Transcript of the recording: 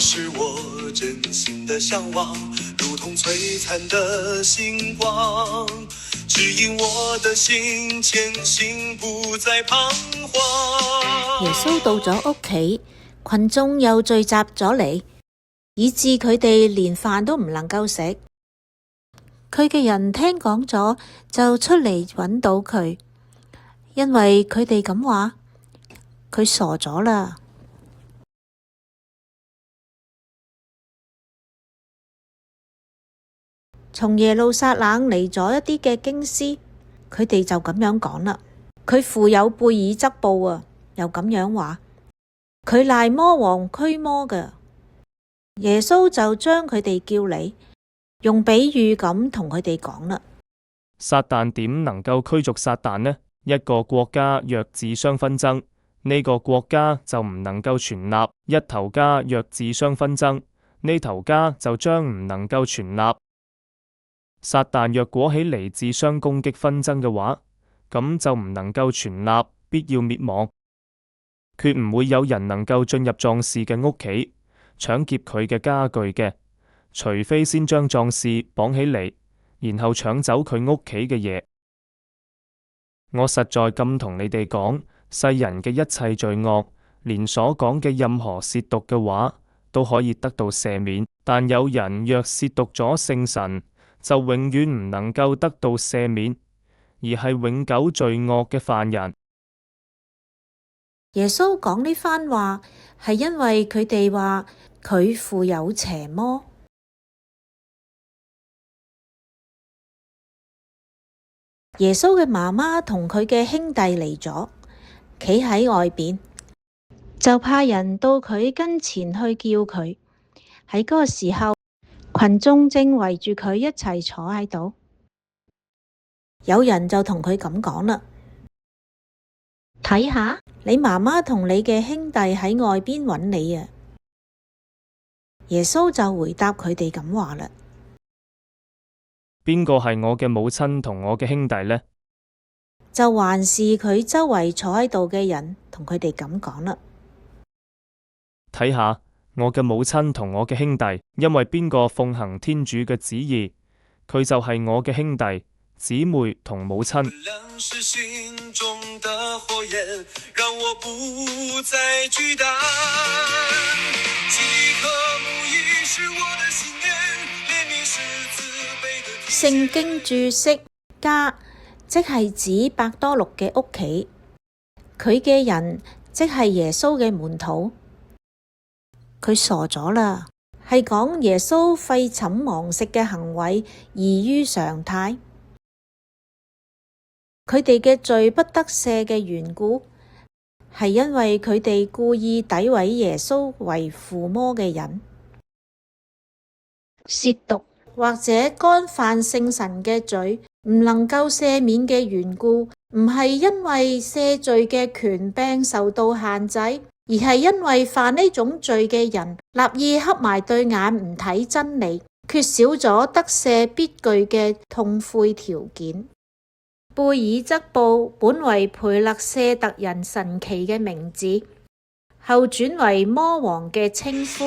是我真心的向往，如同璀璨的星光，指引我的心前行，不再彷徨。耶穌到咗屋企，群眾又聚集咗嚟，以致佢哋連飯都唔能夠食。佢嘅人聽講咗，就出嚟揾到佢，因為佢哋咁話，佢傻咗啦。從耶路撒冷嚟咗一啲嘅經師，佢哋就咁樣講啦。佢附有貝耳則布啊，又咁樣話，佢賴魔王驅魔㗎。耶穌就將佢哋叫嚟，用比喻咁同佢哋講啦。撒旦點能夠驅逐撒旦呢？一個國家若自相紛爭，呢個國家就唔能夠存立；一頭家若自相紛爭，呢頭家就將唔能夠存立。撒旦若果起嚟自相攻擊紛爭嘅話，咁就唔能夠存立，必要滅亡。決唔會有人能夠進入壯士嘅屋企，搶劫佢嘅家具嘅，除非先將壯士綁起嚟，然後搶走佢屋企嘅嘢。我實在咁同你哋講，世人嘅一切罪惡，連所講嘅任何褻瀆嘅話，都可以得到赦免。但有人若褻瀆咗聖神，就永遠唔能夠得到赦免，而係永久罪惡嘅犯人。耶穌講呢番話，係因為佢哋話佢附有邪魔。耶穌嘅媽媽同佢嘅兄弟嚟咗，企喺外邊，就派人到佢跟前去叫佢。喺嗰個時候，群眾正圍住佢一齊坐喺度，有人就同佢咁講啦：睇下，你媽媽同你嘅兄弟喺外邊揾你啊！耶穌就回答佢哋咁話啦：邊個係我嘅母親同我嘅兄弟呢？就還是佢周圍坐喺度嘅人同佢哋咁講啦。睇下我嘅母親同我嘅兄弟，因為邊個奉行天主嘅旨意，佢就係我嘅兄弟、姊妹同母親。聖經注釋：家即係指伯多祿嘅屋企，佢嘅人即係耶穌嘅門徒。佢傻咗啦，係講耶穌廢寢忘食嘅行為異於常態。佢哋嘅罪不得赦嘅緣故，係因為佢哋故意詆毀耶穌為附魔嘅人。褻瀆或者干犯聖神嘅罪唔能夠赦免嘅緣故，唔係因為赦罪嘅權柄受到限制，而係因為犯呢種罪嘅人立意黑埋對眼唔睇真理，缺少咗得赦必具嘅痛悔條件。貝耳則布本為培勒舍特人神奇嘅名字，後轉為魔王嘅稱呼。